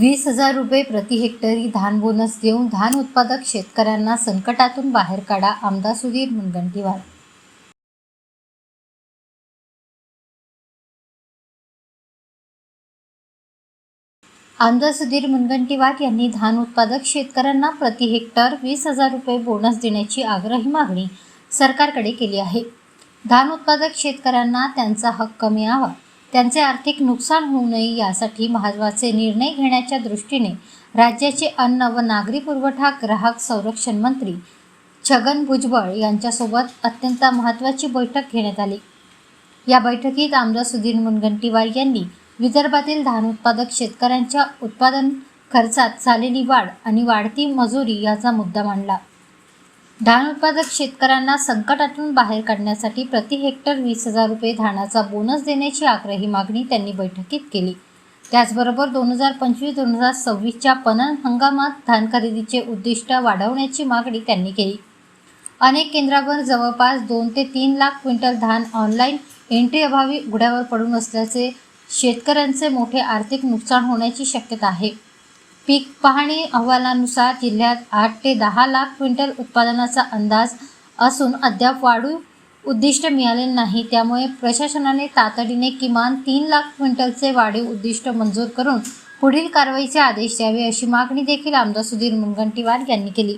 20,000 रुपये प्रति हेक्टरी धान बोनस देऊन धान उत्पादक शेतकऱ्यांना संकटातून बाहेर काढा, आमदार सुधीर मुनगंटीवार. आमदार सुधीर मुनगंटीवार यांनी धान उत्पादक शेतकऱ्यांना प्रति हेक्टर 20,000 रुपये बोनस देण्याची आग्रही मागणी सरकारकडे केली आहे. धान उत्पादक शेतकऱ्यांना त्यांचा हक्क मिळावा, त्यांचे आर्थिक नुकसान होऊ नये यासाठी महत्त्वाचे निर्णय घेण्याच्या दृष्टीने राज्याचे अन्न व नागरी पुरवठा ग्राहक संरक्षण मंत्री छगन भुजबळ यांच्यासोबत अत्यंत महत्त्वाची बैठक घेण्यात आली. या बैठकीत आमदार सुधीर मुनगंटीवार यांनी विदर्भातील धान उत्पादक शेतकऱ्यांच्या उत्पादन खर्चात झालेली वाढ आणि वाढती मजुरी याचा मुद्दा मांडला. धान उत्पादक शेतकऱ्यांना संकटातून बाहेर काढण्यासाठी प्रति हेक्टर 20,000 रुपये धानाचा बोनस देण्याची आग्रही मागणी त्यांनी बैठकीत केली. त्याचबरोबर 2025-2026च्या पणन हंगामात धान खरेदीचे उद्दिष्ट वाढवण्याची मागणी त्यांनी केली. अनेक केंद्रावर जवळपास 2 ते 3 लाख क्विंटल धान ऑनलाईन एंट्री अभावी उघड्यावर पडून असल्याचे शेतकऱ्यांचे मोठे आर्थिक नुकसान होण्याची शक्यता आहे. पीक पाहणी अहवालानुसार जिल्ह्यात 8 ते 10 लाख क्विंटल उत्पादनाचा अंदाज असून अद्याप वाढीव उद्दिष्ट मिळाले नाही. त्यामुळे प्रशासनाने तातडीने किमान 3 लाख क्विंटलचे वाढीव उद्दिष्ट मंजूर करून पुढील कारवाईचे आदेश द्यावे अशी मागणी देखील आमदार सुधीर मुनगंटीवार यांनी केली.